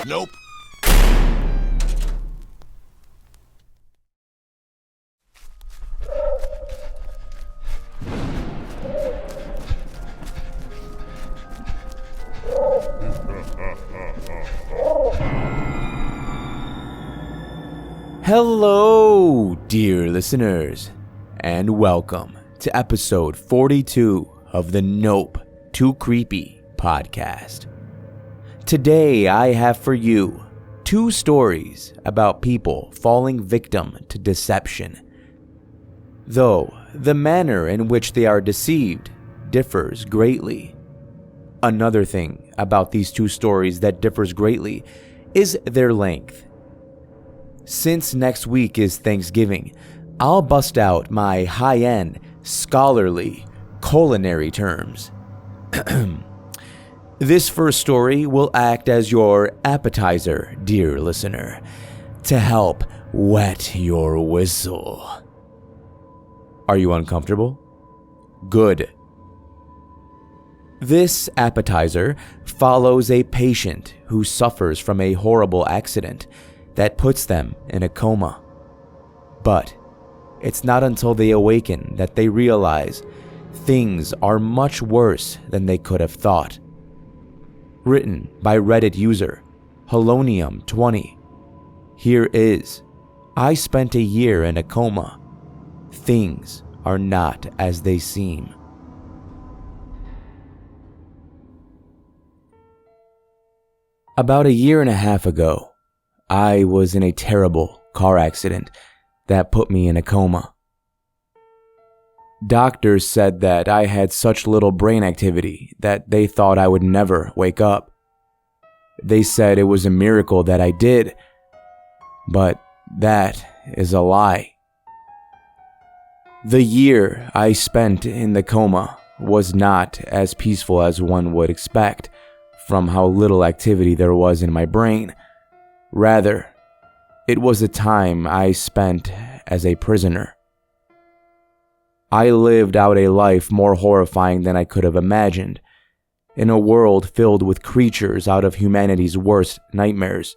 Nope. Hello, dear listeners, and welcome to episode 42 of the Nope Too Creepy podcast. Today I have for you 2 stories about people falling victim to deception. Though the manner in which they are deceived differs greatly. Another thing about these 2 stories that differs greatly is their length. Since next week is Thanksgiving, I'll bust out my high-end, scholarly, culinary terms. This first story will act as your appetizer, dear listener, to help wet your whistle. Are you uncomfortable? Good. This appetizer follows a patient who suffers from a horrible accident that puts them in a coma. But it's not until they awaken that they realize things are much worse than they could have thought. Written by Reddit user Helonium20. Here is, I spent a year in a coma. Things are not as they seem. About a year and a half ago, I was in a terrible car accident that put me in a coma. Doctors said that I had such little brain activity that they thought I would never wake up. They said it was a miracle that I did, but that is a lie. The year I spent in the coma was not as peaceful as one would expect from how little activity there was in my brain. Rather, it was a time I spent as a prisoner. I lived out a life more horrifying than I could have imagined, in a world filled with creatures out of humanity's worst nightmares.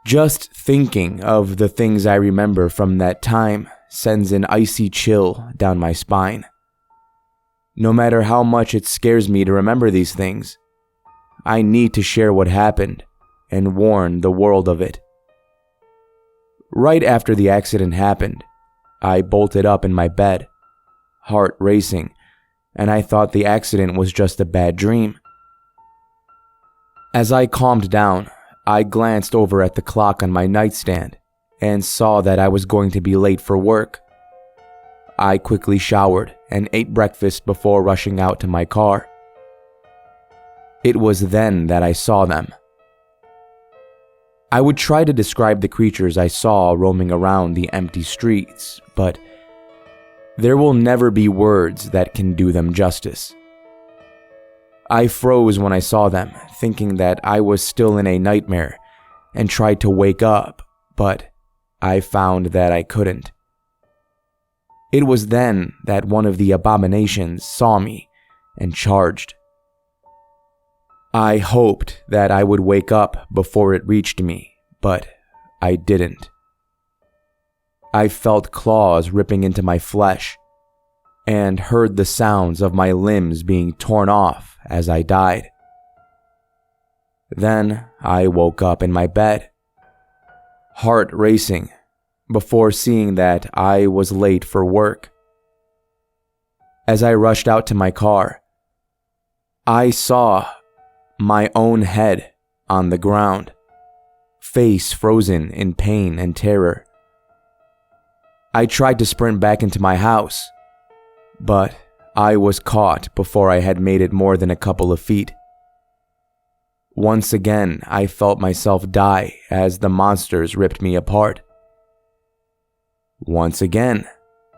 Just thinking of the things I remember from that time sends an icy chill down my spine. No matter how much it scares me to remember these things, I need to share what happened and warn the world of it. Right after the accident happened, I bolted up in my bed, heart racing, and I thought the accident was just a bad dream. As I calmed down, I glanced over at the clock on my nightstand and saw that I was going to be late for work. I quickly showered and ate breakfast before rushing out to my car. It was then that I saw them. I would try to describe the creatures I saw roaming around the empty streets, but there will never be words that can do them justice. I froze when I saw them, thinking that I was still in a nightmare, and tried to wake up, but I found that I couldn't. It was then that one of the abominations saw me and charged. I hoped that I would wake up before it reached me, but I didn't. I felt claws ripping into my flesh and heard the sounds of my limbs being torn off as I died. Then I woke up in my bed, heart racing, before seeing that I was late for work. As I rushed out to my car, I saw my own head on the ground, face frozen in pain and terror. I tried to sprint back into my house, but I was caught before I had made it more than a couple of feet. Once again, I felt myself die as the monsters ripped me apart. Once again,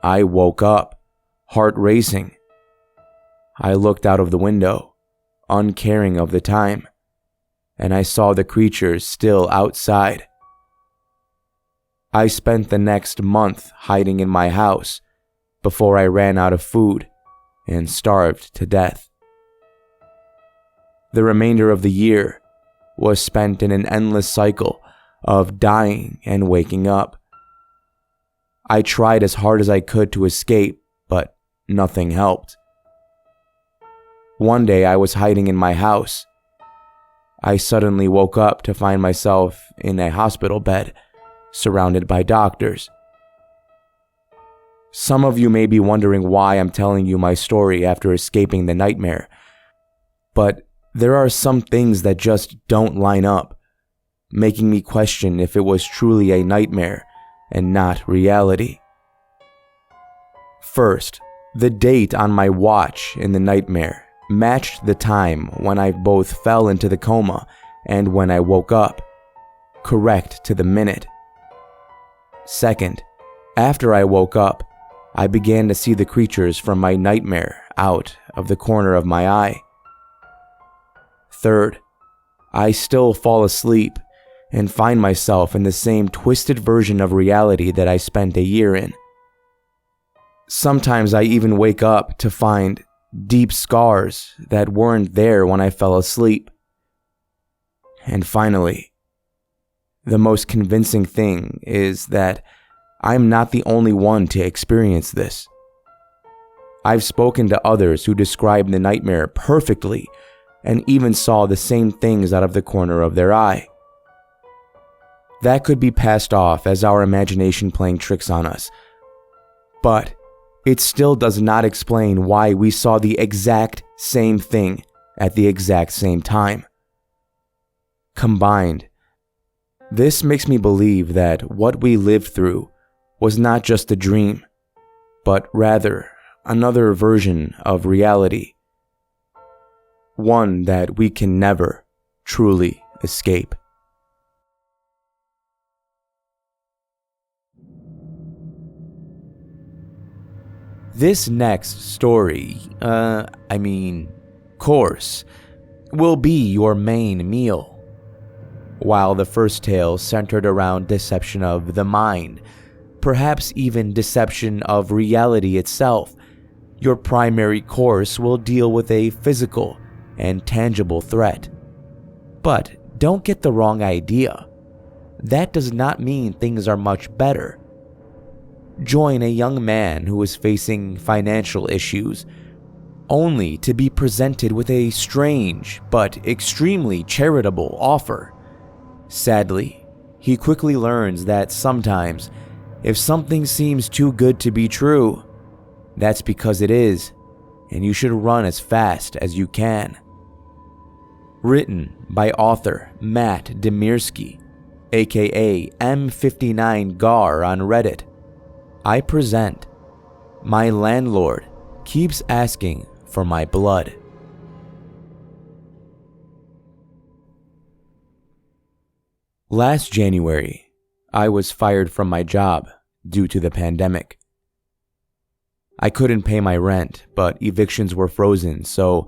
I woke up, heart racing. I looked out of the window, uncaring of the time, and I saw the creatures still outside. I spent the next month hiding in my house before I ran out of food and starved to death. The remainder of the year was spent in an endless cycle of dying and waking up. I tried as hard as I could to escape, but nothing helped. One day I was hiding in my house. I suddenly woke up to find myself in a hospital bed, surrounded by doctors. Some of you may be wondering why I'm telling you my story after escaping the nightmare, but there are some things that just don't line up, making me question if it was truly a nightmare and not reality. First, the date on my watch in the nightmare matched the time when I both fell into the coma and when I woke up, correct to the minute. Second, after I woke up, I began to see the creatures from my nightmare out of the corner of my eye. Third, I still fall asleep and find myself in the same twisted version of reality that I spent a year in. Sometimes I even wake up to find deep scars that weren't there when I fell asleep. And finally, the most convincing thing is that I'm not the only one to experience this. I've spoken to others who described the nightmare perfectly and even saw the same things out of the corner of their eye. That could be passed off as our imagination playing tricks on us, but it still does not explain why we saw the exact same thing at the exact same time. Combined, this makes me believe that what we lived through was not just a dream, but rather another version of reality, one that we can never truly escape. This next story, course, will be your main meal. While the first tale centered around deception of the mind, perhaps even deception of reality itself, your primary course will deal with a physical and tangible threat. But don't get the wrong idea. That does not mean things are much better. Join a young man who is facing financial issues, only to be presented with a strange but extremely charitable offer. Sadly, he quickly learns that sometimes, if something seems too good to be true, that's because it is, and you should run as fast as you can. Written by author Matt Dymerski, aka M59Gar on Reddit, I present My Landlord Keeps Asking for My Blood. Last January, I was fired from my job due to the pandemic. I couldn't pay my rent, but evictions were frozen, so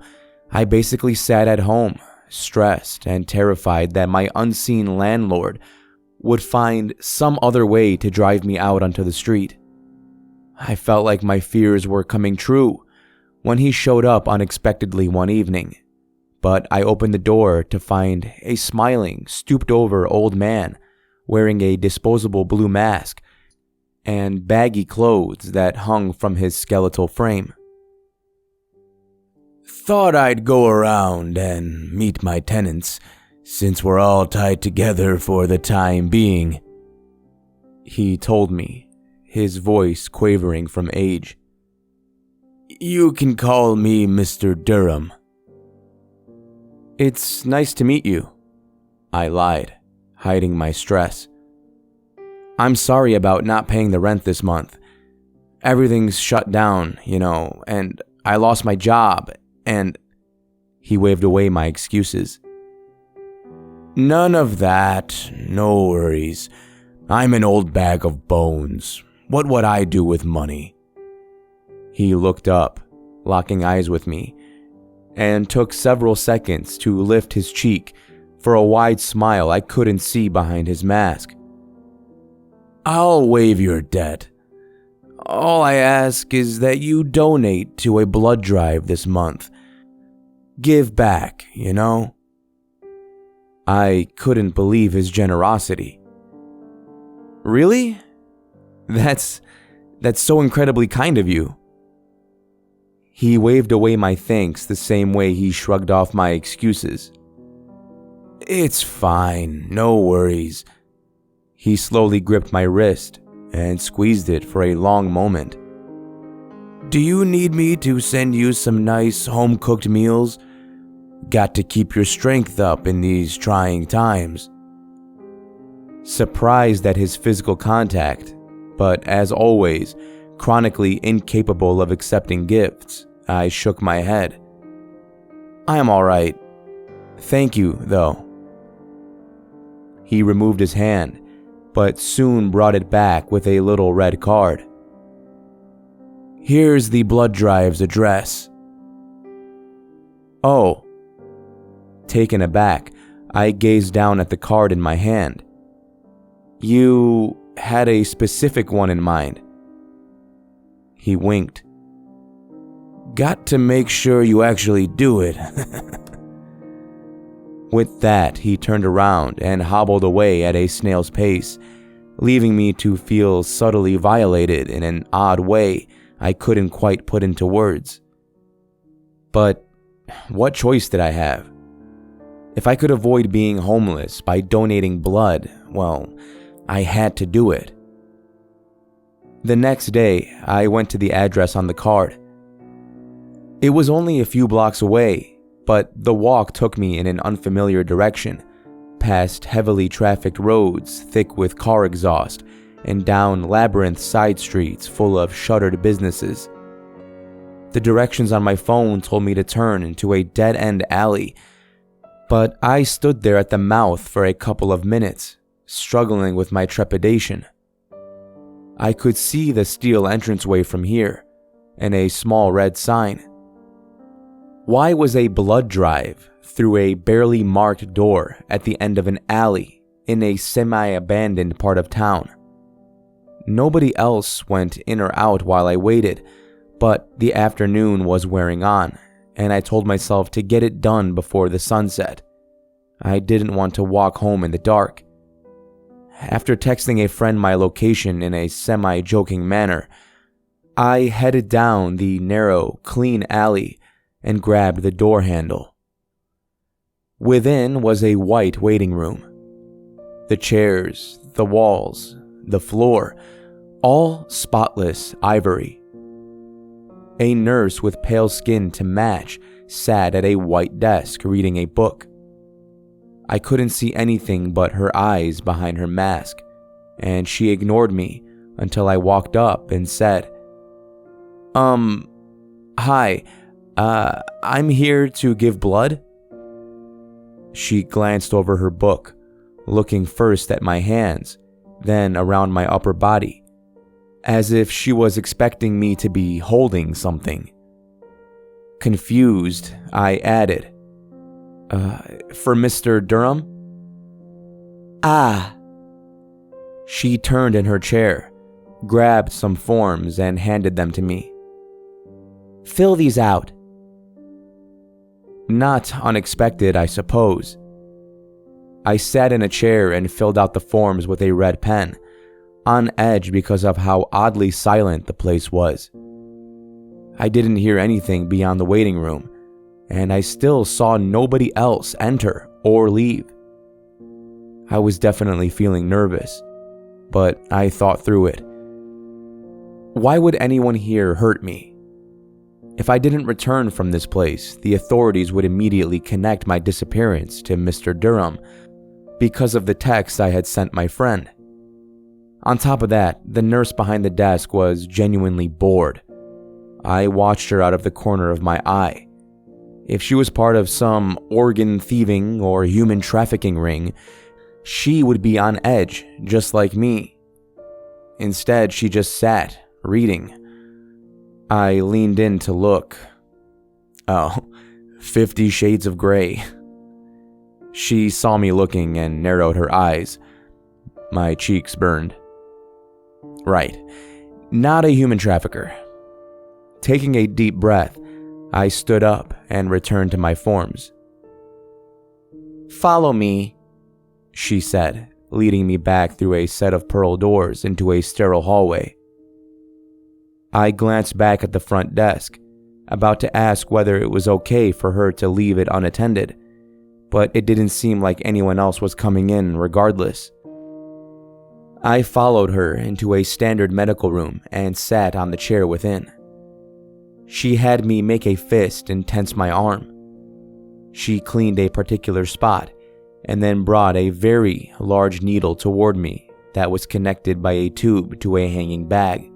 I basically sat at home, stressed and terrified that my unseen landlord would find some other way to drive me out onto the street. I felt like my fears were coming true when he showed up unexpectedly one evening, but I opened the door to find a smiling, stooped-over old man wearing a disposable blue mask and baggy clothes that hung from his skeletal frame. "Thought I'd go around and meet my tenants, since we're all tied together for the time being," he told me, his voice quavering from age. "You can call me Mr. Durham." "It's nice to meet you," I lied, hiding my stress. "I'm sorry about not paying the rent this month. Everything's shut down, and I lost my job, and..." He waved away my excuses. "None of that, no worries. I'm an old bag of bones. What would I do with money?" He looked up, locking eyes with me, and took several seconds to lift his cheek for a wide smile I couldn't see behind his mask. "I'll waive your debt. All I ask is that you donate to a blood drive this month. Give back, I couldn't believe his generosity. "Really? That's so incredibly kind of you." He waved away my thanks the same way he shrugged off my excuses. "It's fine, no worries." He slowly gripped my wrist and squeezed it for a long moment. "Do you need me to send you some nice home-cooked meals? Got to keep your strength up in these trying times." Surprised at his physical contact, but as always, chronically incapable of accepting gifts, I shook my head. "I am all right. Thank you, though." He removed his hand, but soon brought it back with a little red card. "Here's the blood drive's address." "Oh." Taken aback, I gazed down at the card in my hand. "You had a specific one in mind." He winked. "Got to make sure you actually do it." With that, he turned around and hobbled away at a snail's pace, leaving me to feel subtly violated in an odd way I couldn't quite put into words. But what choice did I have? If I could avoid being homeless by donating blood, well, I had to do it. The next day, I went to the address on the card. It was only a few blocks away, but the walk took me in an unfamiliar direction, past heavily trafficked roads thick with car exhaust, and down labyrinth side streets full of shuttered businesses. The directions on my phone told me to turn into a dead-end alley, but I stood there at the mouth for a couple of minutes, struggling with my trepidation. I could see the steel entranceway from here, and a small red sign. Why was a blood drive through a barely marked door at the end of an alley in a semi-abandoned part of town? Nobody else went in or out while I waited, but the afternoon was wearing on, and I told myself to get it done before the sunset. I didn't want to walk home in the dark. After texting a friend my location in a semi-joking manner, I headed down the narrow, clean alley and grabbed the door handle. Within was a white waiting room. The chairs, the walls, the floor, all spotless ivory. A nurse with pale skin to match sat at a white desk reading a book. I couldn't see anything but her eyes behind her mask, and she ignored me until I walked up and said, Hi, I'm here to give blood." She glanced over her book, looking first at my hands, then around my upper body, as if she was expecting me to be holding something. Confused, I added, "For Mr. Durham?" "Ah." She turned in her chair, grabbed some forms, and handed them to me. "Fill these out." Not unexpected, I suppose. I sat in a chair and filled out the forms with a red pen, on edge because of how oddly silent the place was. I didn't hear anything beyond the waiting room, and I still saw nobody else enter or leave. I was definitely feeling nervous, but I thought through it. Why would anyone here hurt me? If I didn't return from this place, the authorities would immediately connect my disappearance to Mr. Durham because of the text I had sent my friend. On top of that, the nurse behind the desk was genuinely bored. I watched her out of the corner of my eye. If she was part of some organ thieving or human trafficking ring, she would be on edge, just like me. Instead, she just sat, reading. I leaned in to look. Oh, 50 Shades of Grey. She saw me looking and narrowed her eyes. My cheeks burned. Right, not a human trafficker. Taking a deep breath, I stood up and returned to my forms. "Follow me," she said, leading me back through a set of pearl doors into a sterile hallway. I glanced back at the front desk, about to ask whether it was okay for her to leave it unattended, but it didn't seem like anyone else was coming in regardless. I followed her into a standard medical room and sat on the chair within. She had me make a fist and tense my arm. She cleaned a particular spot and then brought a very large needle toward me that was connected by a tube to a hanging bag.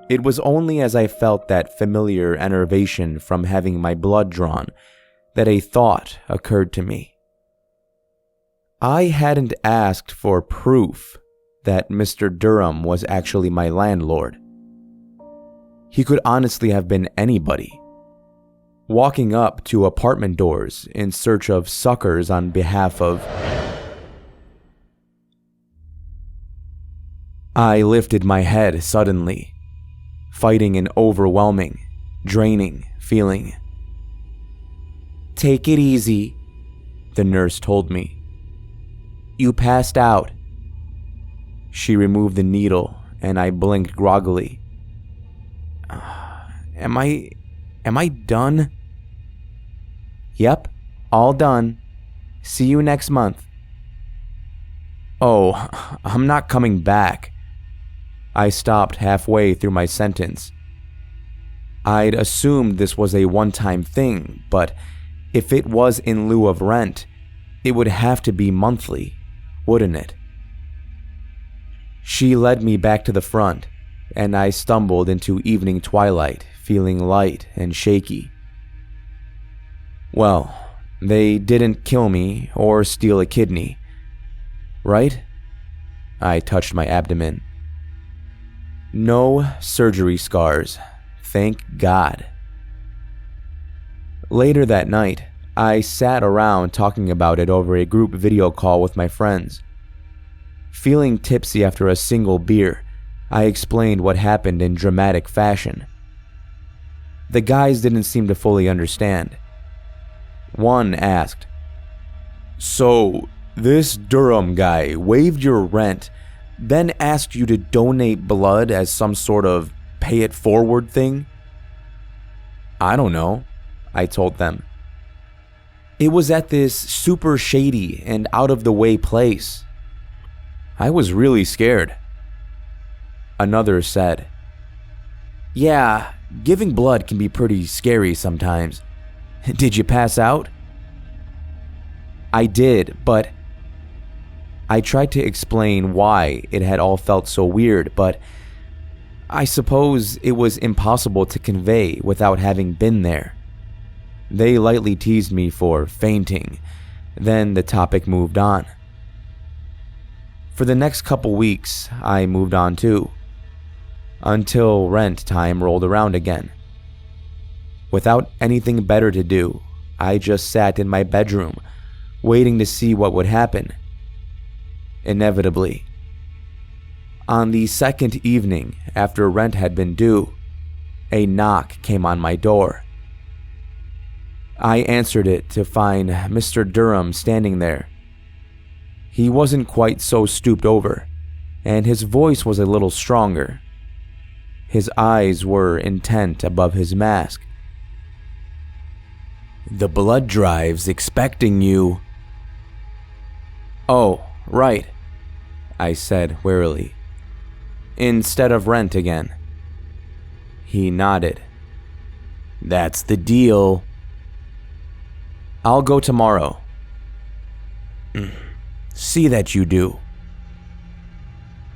It was only as I felt that familiar enervation from having my blood drawn that a thought occurred to me. I hadn't asked for proof that Mr. Durham was actually my landlord. He could honestly have been anybody, walking up to apartment doors in search of suckers on behalf of... I lifted my head suddenly, fighting an overwhelming, draining feeling. "Take it easy," the nurse told me. "You passed out." She removed the needle and I blinked groggily. Am I done? "Yep, all done. See you next month." "Oh, I'm not coming back." I stopped halfway through my sentence. I'd assumed this was a one-time thing, but if it was in lieu of rent, it would have to be monthly, wouldn't it? She led me back to the front, and I stumbled into evening twilight, feeling light and shaky. Well, they didn't kill me or steal a kidney, right? I touched my abdomen. No surgery scars, thank God. Later that night, I sat around talking about it over a group video call with my friends. Feeling tipsy after a single beer, I explained what happened in dramatic fashion. The guys didn't seem to fully understand. One asked, "So, this Durham guy waived your rent, then asked you to donate blood as some sort of pay it forward thing?" "I don't know," I told them. "It was at this super shady and out of the way place. I was really scared." Another said, "Yeah, giving blood can be pretty scary sometimes. Did you pass out?" "I did, but..." I tried to explain why it had all felt so weird, but I suppose it was impossible to convey without having been there. They lightly teased me for fainting, then the topic moved on. For the next couple weeks, I moved on too, until rent time rolled around again. Without anything better to do, I just sat in my bedroom, waiting to see what would happen. Inevitably, on the second evening after rent had been due, a knock came on my door. I answered it to find Mr. Durham standing there. He wasn't quite so stooped over, and his voice was a little stronger. His eyes were intent above his mask. "The blood drive's expecting you." "Oh, right," I said wearily. "Instead of rent again." He nodded. "That's the deal." "I'll go tomorrow." "See that you do."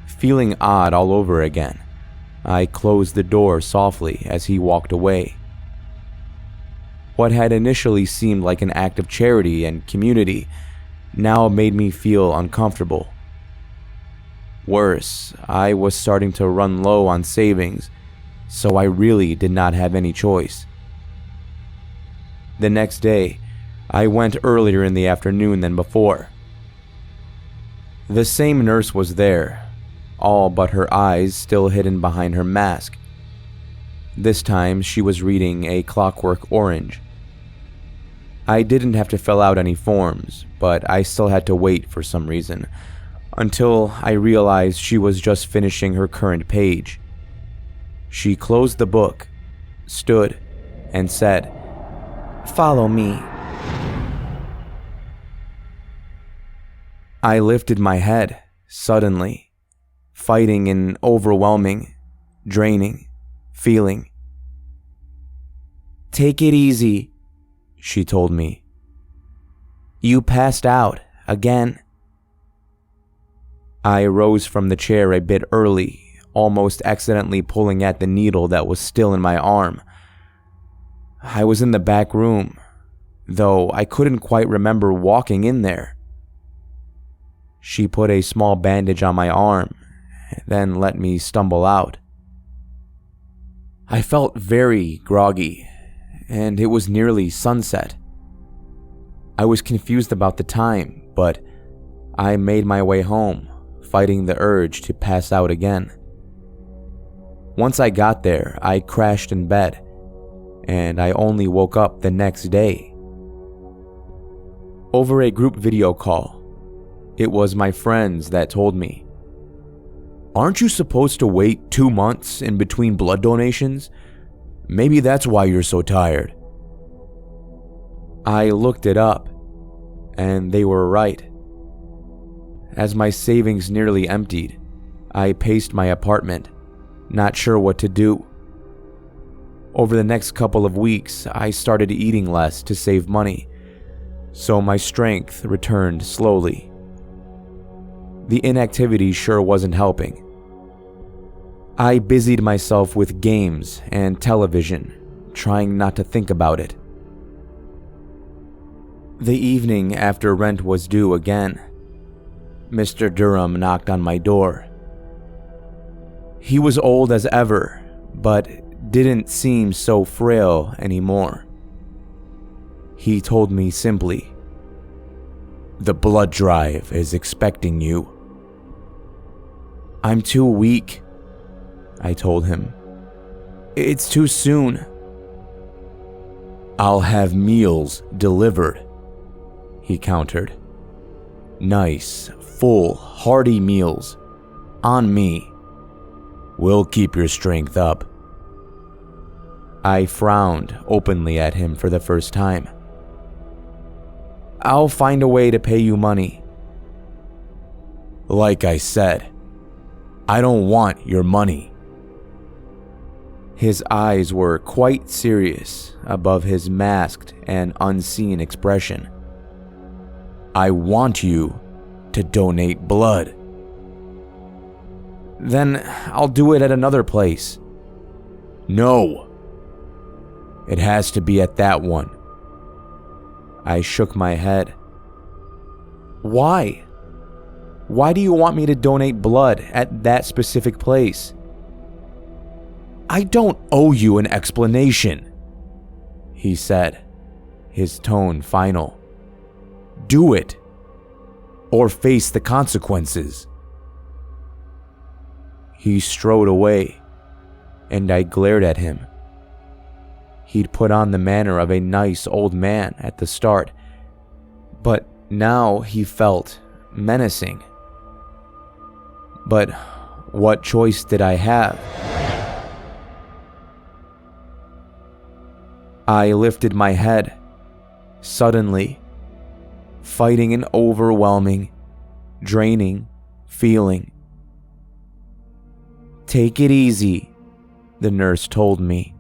Feeling odd all over again, I closed the door softly as he walked away. What had initially seemed like an act of charity and community now made me feel uncomfortable. Worse, I was starting to run low on savings, so I really did not have any choice. The next day, I went earlier in the afternoon than before. The same nurse was there, all but her eyes still hidden behind her mask. This time she was reading A Clockwork Orange. I didn't have to fill out any forms, but I still had to wait for some reason, until I realized she was just finishing her current page. She closed the book, stood, and said, "Follow me." I lifted my head, suddenly, fighting an overwhelming, draining feeling. "Take it easy," she told me. "You passed out again." I rose from the chair a bit early, almost accidentally pulling at the needle that was still in my arm. I was in the back room, though I couldn't quite remember walking in there. She put a small bandage on my arm, then let me stumble out. I felt very groggy, and it was nearly sunset. I was confused about the time, but I made my way home, fighting the urge to pass out again. Once I got there, I crashed in bed, and I only woke up the next day. Over a group video call, it was my friends that told me, "Aren't you supposed to wait 2 months in between blood donations? Maybe that's why you're so tired." I looked it up, and they were right. As my savings nearly emptied, I paced my apartment, not sure what to do. Over the next couple of weeks, I started eating less to save money, so my strength returned slowly. The inactivity sure wasn't helping. I busied myself with games and television, trying not to think about it. The evening after rent was due again, Mr. Durham knocked on my door. He was old as ever, but didn't seem so frail anymore. He told me simply, "The blood drive is expecting you." "I'm too weak," I told him. "It's too soon." "I'll have meals delivered," he countered. "Nice, full, hearty meals. On me. We'll keep your strength up." I frowned openly at him for the first time. "I'll find a way to pay you money." "Like I said, I don't want your money." His eyes were quite serious above his masked and unseen expression. "I want you to donate blood." "Then I'll do it at another place." "No. It has to be at that one." I shook my head. "Why? Why do you want me to donate blood at that specific place?" "I don't owe you an explanation," he said, his tone final. "Do it, or face the consequences." He strode away, and I glared at him. He'd put on the manner of a nice old man at the start, but now he felt menacing. But what choice did I have? I lifted my head, suddenly, fighting an overwhelming, draining feeling. "Take it easy," the nurse told me.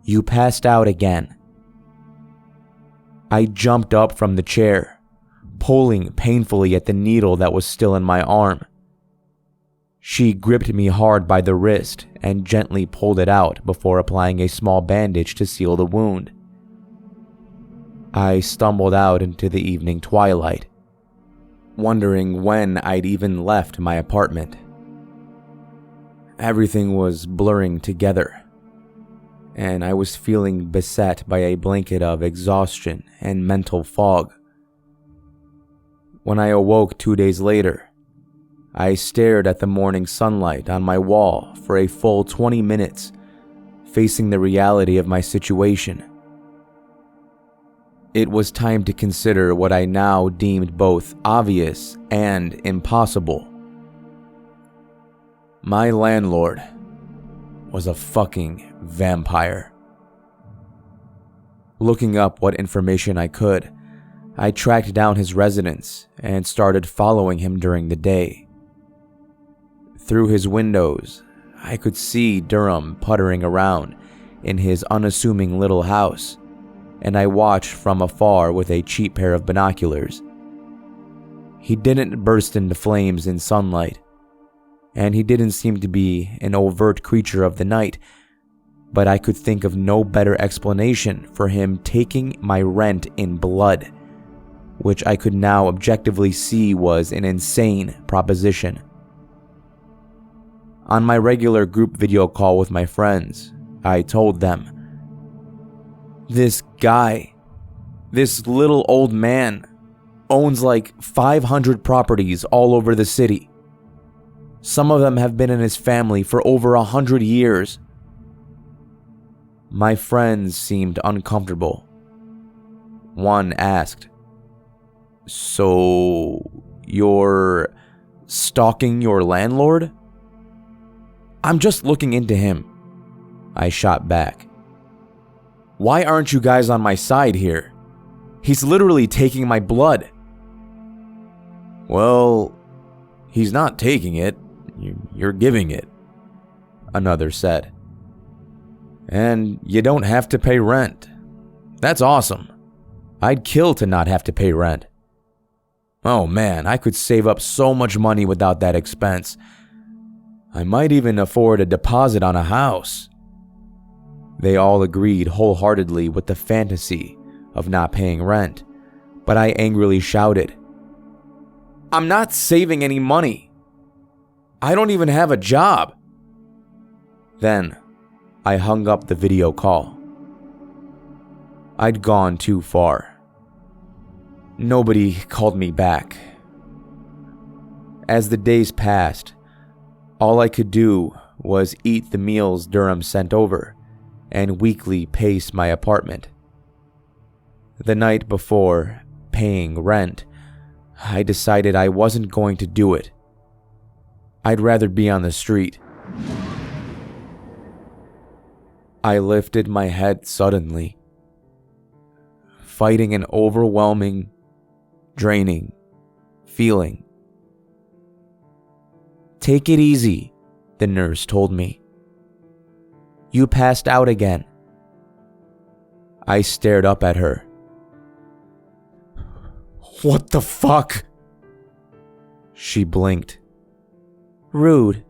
"You passed out again." I jumped up from the chair, pulling painfully at the needle that was still in my arm. She gripped me hard by the wrist and gently pulled it out before applying a small bandage to seal the wound. I stumbled out into the evening twilight, wondering when I'd even left my apartment. Everything was blurring together, and I was feeling beset by a blanket of exhaustion and mental fog. When I awoke 2 days later, I stared at the morning sunlight on my wall for a full 20 minutes, facing the reality of my situation. It was time to consider what I now deemed both obvious and impossible. My landlord was a fucking vampire. Looking up what information I could, I tracked down his residence and started following him during the day. Through his windows, I could see Durham puttering around in his unassuming little house, and I watched from afar with a cheap pair of binoculars. He didn't burst into flames in sunlight, and he didn't seem to be an overt creature of the night, but I could think of no better explanation for him taking my rent in blood, which I could now objectively see was an insane proposition. On my regular group video call with my friends, I told them, "This guy, this little old man, owns like 500 properties all over the city. Some of them have been in his family for over 100 years. My friends seemed uncomfortable. One asked, "So, you're stalking your landlord?" "I'm just looking into him," I shot back. "Why aren't you guys on my side here? He's literally taking my blood." "Well, he's not taking it, you're giving it," another said. "And you don't have to pay rent. That's awesome. I'd kill to not have to pay rent. Oh man, I could save up so much money without that expense. I might even afford a deposit on a house." They all agreed wholeheartedly with the fantasy of not paying rent, but I angrily shouted, "I'm not saving any money. I don't even have a job." Then I hung up the video call. I'd gone too far. Nobody called me back. As the days passed, all I could do was eat the meals Durham sent over and weekly pace my apartment. The night before paying rent, I decided I wasn't going to do it. I'd rather be on the street. I lifted my head suddenly, fighting an overwhelming, draining feeling. "Take it easy," the nurse told me. "You passed out again." I stared up at her. "What the fuck?" She blinked. "Rude."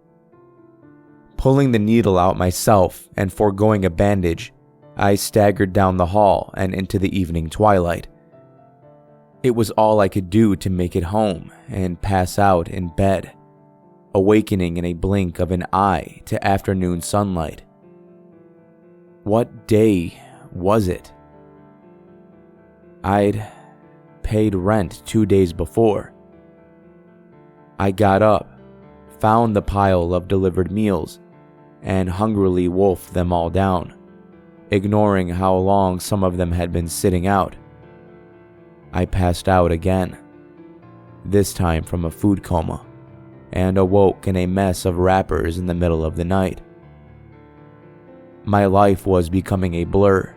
Pulling the needle out myself and foregoing a bandage, I staggered down the hall and into the evening twilight. It was all I could do to make it home and pass out in bed, awakening in a blink of an eye to afternoon sunlight. What day was it? I'd paid rent 2 days before. I got up, found the pile of delivered meals, and hungrily wolfed them all down, ignoring how long some of them had been sitting out. I passed out again, this time from a food coma, and awoke in a mess of wrappers in the middle of the night. My life was becoming a blur,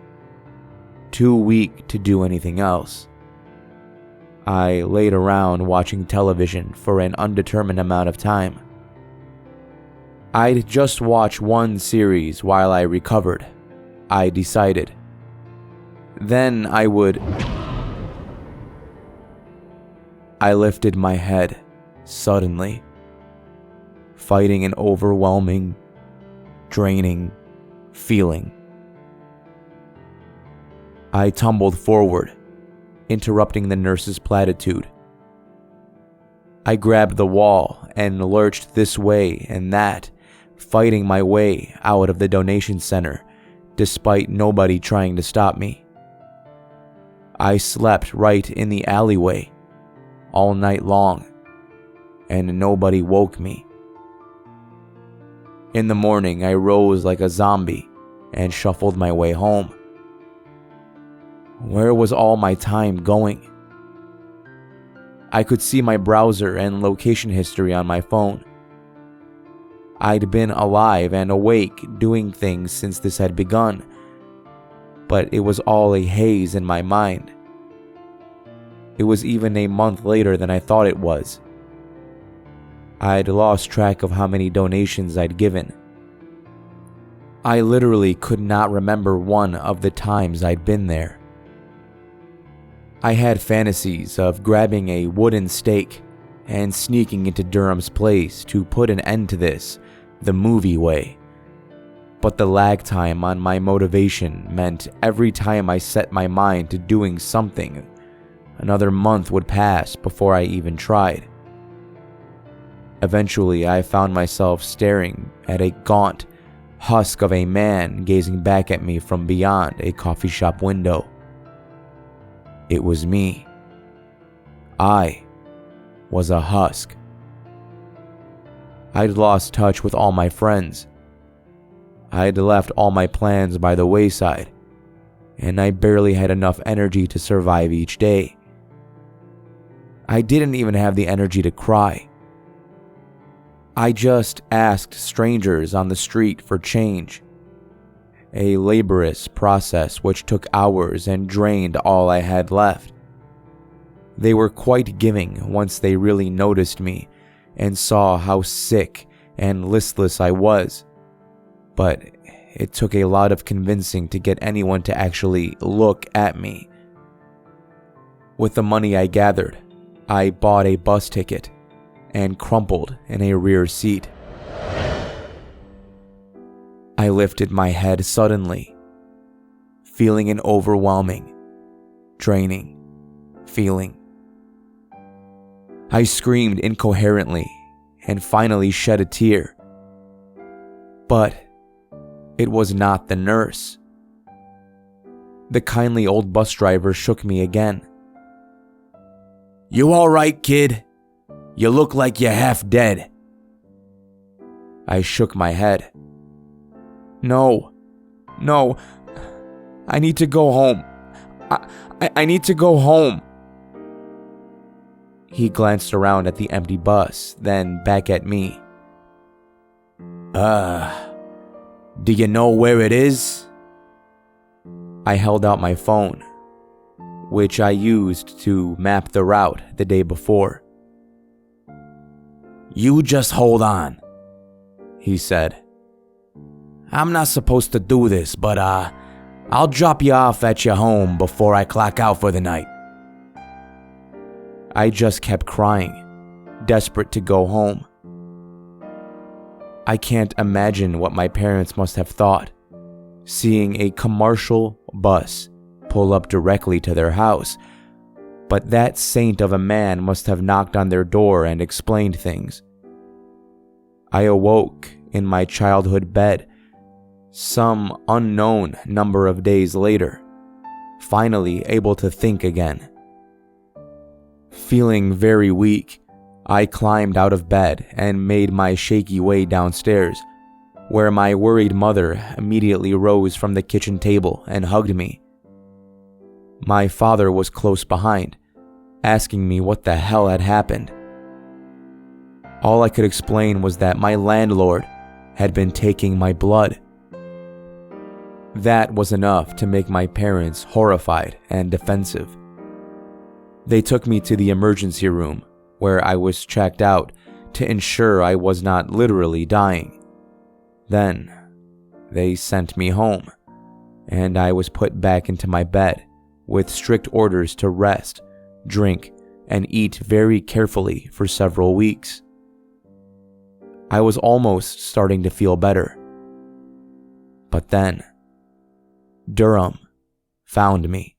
too weak to do anything else. I laid around watching television for an undetermined amount of time. I'd just watch one series while I recovered, I decided. Then I would... I lifted my head, suddenly, fighting an overwhelming, draining feeling. I tumbled forward, interrupting the nurse's platitude. I grabbed the wall and lurched this way and that, fighting my way out of the donation center, despite nobody trying to stop me. I slept right in the alleyway, all night long, and nobody woke me. In the morning, I rose like a zombie and shuffled my way home. Where was all my time going? I could see my browser and location history on my phone. I'd been alive and awake doing things since this had begun, but it was all a haze in my mind. It was even a month later than I thought it was. I'd lost track of how many donations I'd given. I literally could not remember one of the times I'd been there. I had fantasies of grabbing a wooden stake and sneaking into Durham's place to put an end to this, the movie way. But the lag time on my motivation meant every time I set my mind to doing something, another month would pass before I even tried. Eventually, I found myself staring at a gaunt husk of a man gazing back at me from beyond a coffee shop window. It was me. I was a husk. I'd lost touch with all my friends. I'd left all my plans by the wayside, and I barely had enough energy to survive each day. I didn't even have the energy to cry. I just asked strangers on the street for change, a laborious process which took hours and drained all I had left. They were quite giving once they really noticed me and saw how sick and listless I was, but it took a lot of convincing to get anyone to actually look at me. With the money I gathered, I bought a bus ticket and crumpled in a rear seat. I lifted my head suddenly, feeling an overwhelming, draining feeling. I screamed incoherently and finally shed a tear. But it was not the nurse. The kindly old bus driver shook me again. "You all right, kid? You look like you're half dead." I shook my head. No, I need to go home. I need to go home. He glanced around at the empty bus, then back at me. Do you know where it is?" I held out my phone, which I used to map the route the day before. "You just hold on," he said. "I'm not supposed to do this, but I'll drop you off at your home before I clock out for the night." I just kept crying, desperate to go home. I can't imagine what my parents must have thought, seeing a commercial bus pull up directly to their house, but that saint of a man must have knocked on their door and explained things. I awoke in my childhood bed, some unknown number of days later, finally able to think again. Feeling very weak, I climbed out of bed and made my shaky way downstairs, where my worried mother immediately rose from the kitchen table and hugged me. My father was close behind, asking me what the hell had happened. All I could explain was that my landlord had been taking my blood. That was enough to make my parents horrified and defensive. They took me to the emergency room, where I was checked out to ensure I was not literally dying. Then, they sent me home, and I was put back into my bed with strict orders to rest, drink, and eat very carefully for several weeks. I was almost starting to feel better. But then, Durham found me.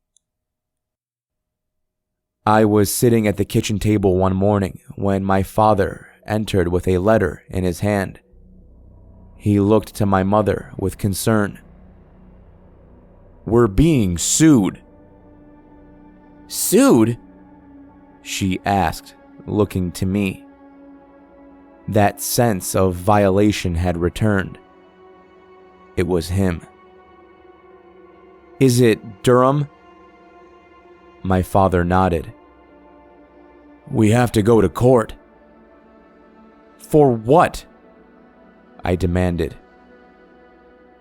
I was sitting at the kitchen table one morning when my father entered with a letter in his hand. He looked to my mother with concern. "We're being sued." "Sued?" she asked, looking to me. That sense of violation had returned. It was him. "Is it Durham?" My father nodded. "We have to go to court." "For what?" I demanded.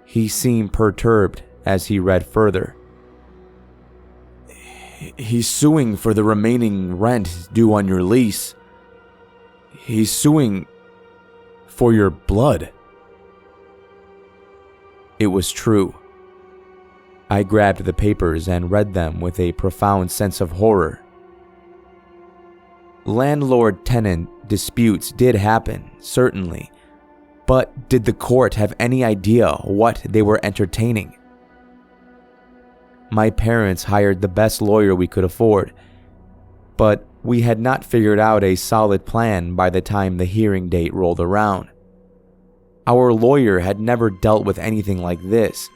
He seemed perturbed as he read further. "He's suing for the remaining rent due on your lease. He's suing for your blood." It was true. I grabbed the papers and read them with a profound sense of horror. Landlord-tenant disputes did happen, certainly, but did the court have any idea what they were entertaining? My parents hired the best lawyer we could afford, but we had not figured out a solid plan by the time the hearing date rolled around. Our lawyer had never dealt with anything like this,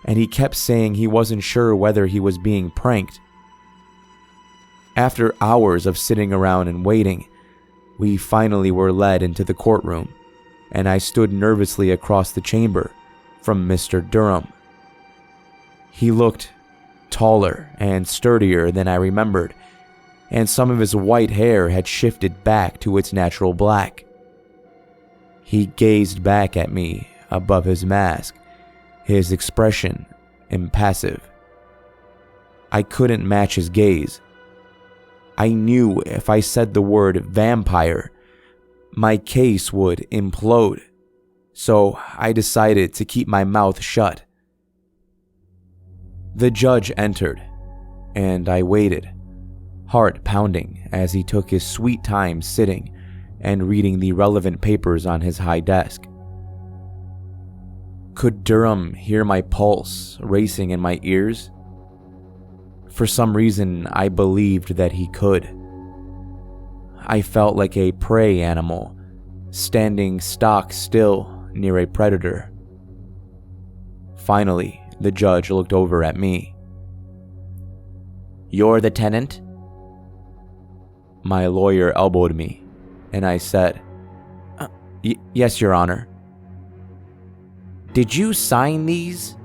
and he kept saying he wasn't sure whether he was being pranked. After hours of sitting around and waiting, we finally were led into the courtroom, and I stood nervously across the chamber from Mr. Durham. He looked taller and sturdier than I remembered, and some of his white hair had shifted back to its natural black. He gazed back at me above his mask, his expression impassive. I couldn't match his gaze. I knew if I said the word vampire, my case would implode, so I decided to keep my mouth shut. The judge entered, and I waited, heart pounding as he took his sweet time sitting and reading the relevant papers on his high desk. Could Durham hear my pulse racing in my ears? For some reason, I believed that he could. I felt like a prey animal, standing stock still near a predator. Finally, the judge looked over at me. "You're the tenant?" My lawyer elbowed me, and I said, Yes, Your Honor." "Did you sign these?"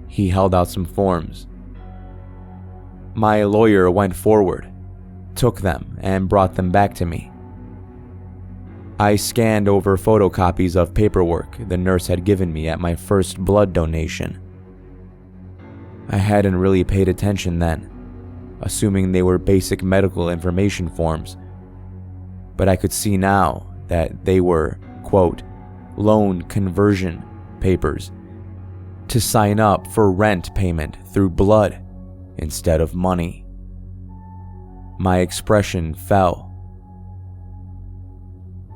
He held out some forms. My lawyer went forward, took them, and brought them back to me. I scanned over photocopies of paperwork the nurse had given me at my first blood donation. I hadn't really paid attention then, assuming they were basic medical information forms, but I could see now that they were, quote, loan conversion papers to sign up for rent payment through blood instead of money. My expression fell.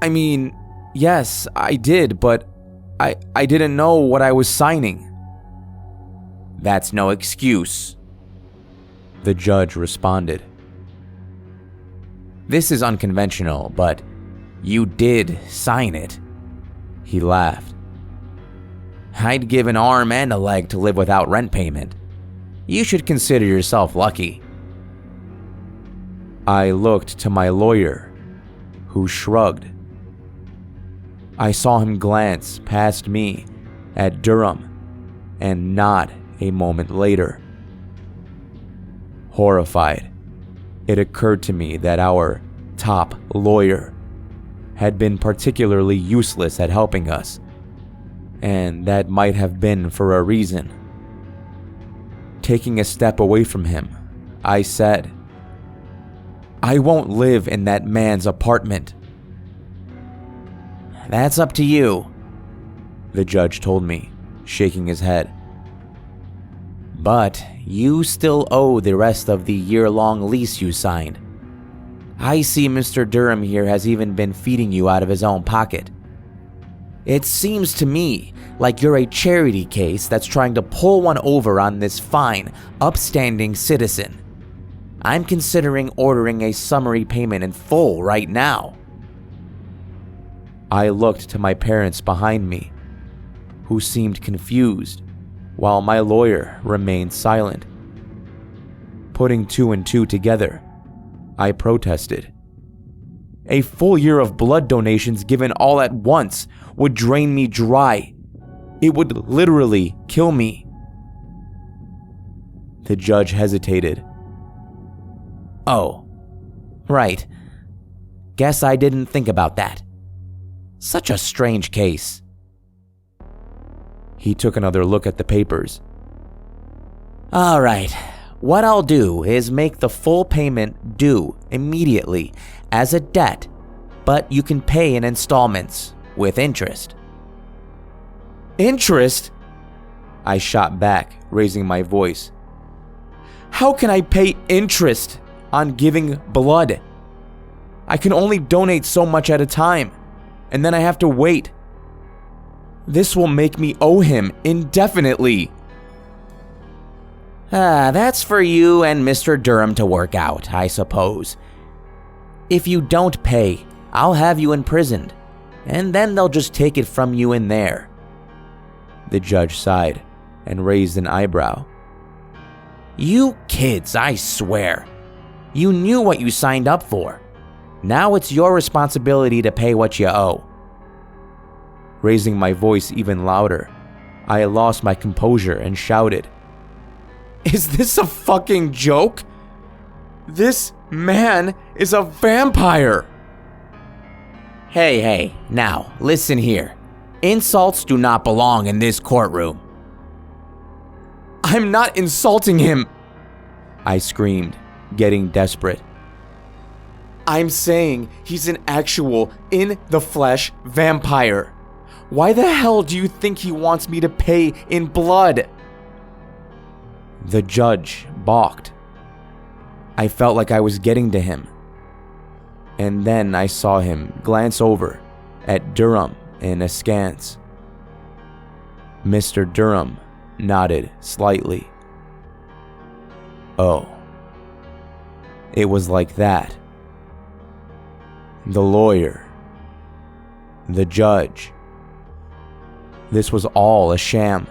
"I mean, yes, I did, but I didn't know what I was signing." "That's no excuse," the judge responded. "This is unconventional, but you did sign it." He laughed. "I'd give an arm and a leg to live without rent payment. You should consider yourself lucky." I looked to my lawyer, who shrugged. I saw him glance past me at Durham and nod a moment later. Horrified, it occurred to me that our top lawyer had been particularly useless at helping us, and that might have been for a reason. Taking a step away from him, I said, "I won't live in that man's apartment." "That's up to you," the judge told me, shaking his head. "But you still owe the rest of the year-long lease you signed. I see Mr. Durham here has even been feeding you out of his own pocket. It seems to me like you're a charity case that's trying to pull one over on this fine, upstanding citizen. I'm considering ordering a summary payment in full right now." I looked to my parents behind me, who seemed confused, while my lawyer remained silent. Putting two and two together, I protested. A full year of blood donations given all at once would drain me dry. It would literally kill me. The judge hesitated, Oh, right. Guess I didn't think about that. Such a strange case. He took another look at the papers. All right. What I'll do is make the full payment due immediately as a debt, but you can pay in installments with interest. Interest? I shot back, raising my voice. How can I pay interest on giving blood? I can only donate so much at a time, and then I have to wait. This will make me owe him indefinitely. That's for you and Mr. Durham to work out, I suppose. If you don't pay, I'll have you imprisoned, and then they'll just take it from you in there. The judge sighed and raised an eyebrow. You kids, I swear. You knew what you signed up for. Now it's your responsibility to pay what you owe. Raising my voice even louder, I lost my composure and shouted, Is this a fucking joke? This man is a vampire! Hey, now, listen here. Insults do not belong in this courtroom. I'm not insulting him, I screamed, getting desperate. I'm saying he's an actual, in-the-flesh vampire. Why the hell do you think he wants me to pay in blood? The judge balked. I felt like I was getting to him. And then I saw him glance over at Durham and askance. Mr. Durham nodded slightly. Oh. It was like that. The lawyer. The judge. This was all a sham.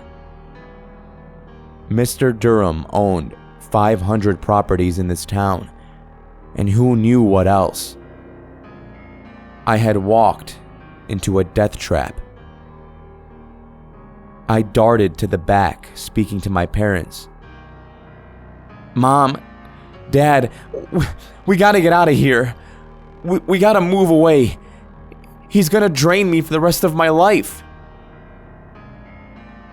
Mr. Durham owned 500 properties in this town, and who knew what else? I had walked into a death trap. I darted to the back, speaking to my parents. Mom, Dad, we gotta get out of here. We gotta move away. He's gonna drain me for the rest of my life.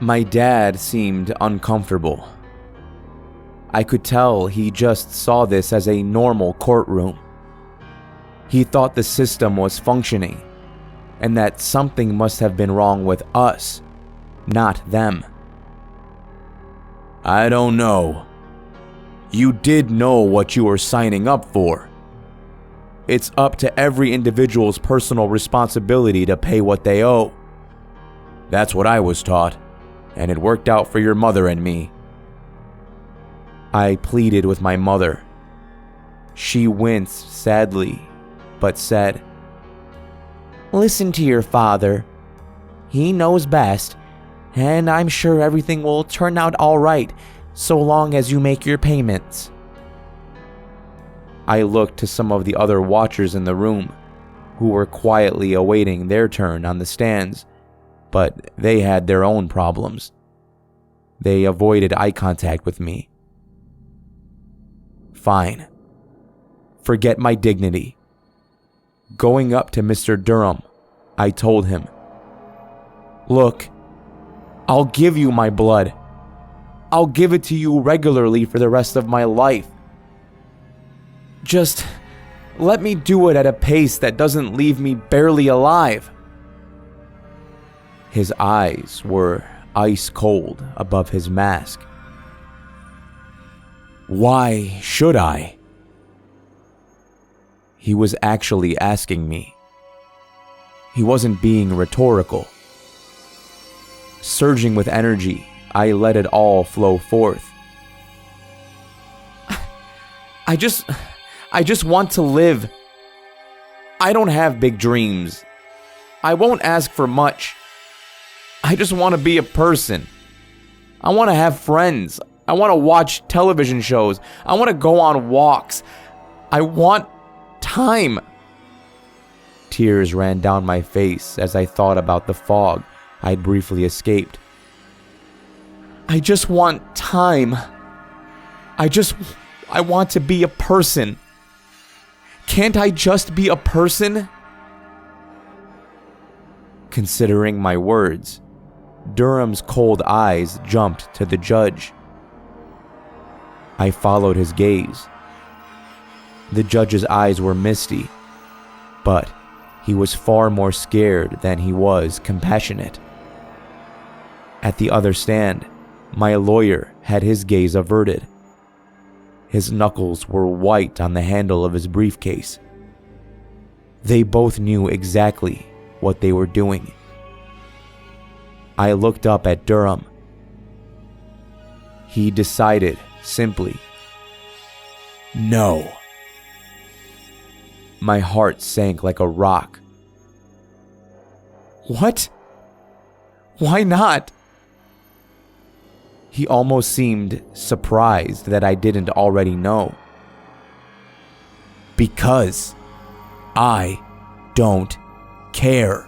My dad seemed uncomfortable. I could tell he just saw this as a normal courtroom. He thought the system was functioning, and that something must have been wrong with us, not them. I don't know. You did know what you were signing up for. It's up to every individual's personal responsibility to pay what they owe. That's what I was taught, and it worked out for your mother and me. I pleaded with my mother. She winced sadly, but said, Listen to your father. He knows best, and I'm sure everything will turn out all right so long as you make your payments. I looked to some of the other watchers in the room, who were quietly awaiting their turn on the stands, but they had their own problems. They avoided eye contact with me. Fine. Forget my dignity. Going up to Mr. Durham, I told him, Look, I'll give you my blood. I'll give it to you regularly for the rest of my life. Just let me do it at a pace that doesn't leave me barely alive. His eyes were ice cold above his mask. Why should I? He was actually asking me. He wasn't being rhetorical. Surging with energy, I let it all flow forth. I just want to live. I don't have big dreams. I won't ask for much. I just want to be a person. I want to have friends. I want to watch television shows. I want to go on walks. I want time. Tears ran down my face as I thought about the fog I'd briefly escaped. I just want time. I want to be a person. Can't I just be a person? Considering my words, Durham's cold eyes jumped to the judge. I followed his gaze. The judge's eyes were misty, but he was far more scared than he was compassionate. At the other stand, my lawyer had his gaze averted. His knuckles were white on the handle of his briefcase. They both knew exactly what they were doing. I looked up at Durham. He decided simply, "No." My heart sank like a rock. "What? Why not?" He almost seemed surprised that I didn't already know. "Because I don't care."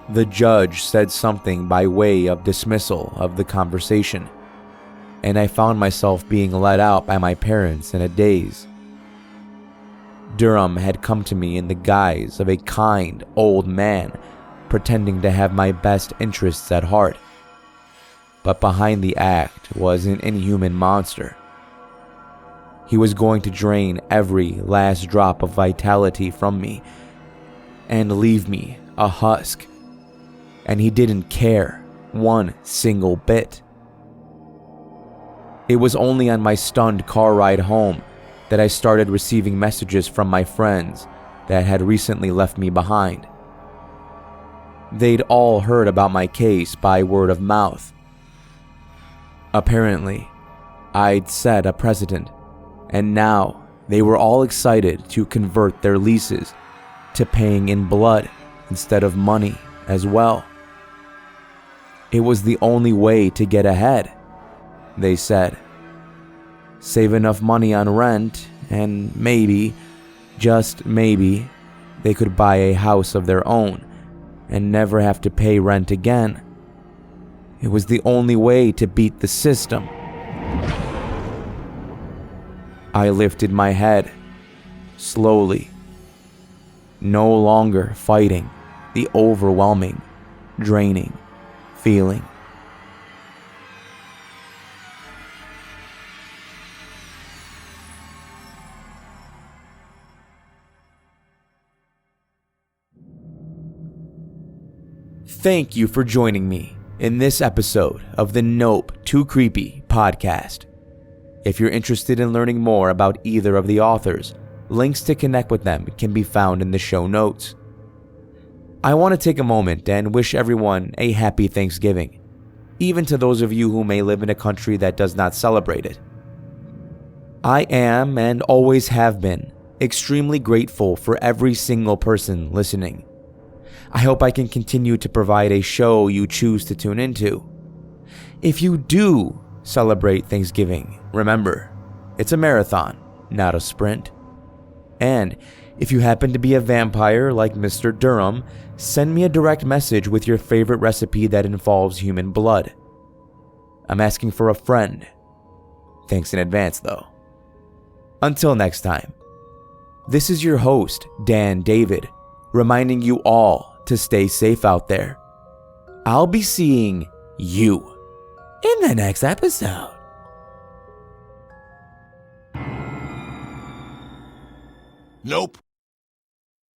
The judge said something by way of dismissal of the conversation, and I found myself being let out by my parents in a daze. Durham had come to me in the guise of a kind old man, pretending to have my best interests at heart. But behind the act was an inhuman monster. He was going to drain every last drop of vitality from me and leave me a husk. And he didn't care one single bit. It was only on my stunned car ride home that I started receiving messages from my friends that had recently left me behind. They'd all heard about my case by word of mouth. Apparently, I'd set a precedent, and now they were all excited to convert their leases to paying in blood instead of money as well. It was the only way to get ahead, they said. Save enough money on rent, and maybe, just maybe, they could buy a house of their own and never have to pay rent again. It was the only way to beat the system. I lifted my head, slowly, no longer fighting the overwhelming, draining feeling. Thank you for joining me in this episode of the Nope Too Creepy podcast. If you're interested in learning more about either of the authors, links to connect with them can be found in the show notes. I want to take a moment and wish everyone a happy Thanksgiving, even to those of you who may live in a country that does not celebrate it. I am, and always have been, extremely grateful for every single person listening. I hope I can continue to provide a show you choose to tune into. If you do celebrate Thanksgiving, remember, it's a marathon, not a sprint. And if you happen to be a vampire like Mr. Durham, send me a direct message with your favorite recipe that involves human blood. I'm asking for a friend. Thanks in advance, though. Until next time, this is your host, Dan David, reminding you all to stay safe out there. I'll be seeing you in the next episode. Nope.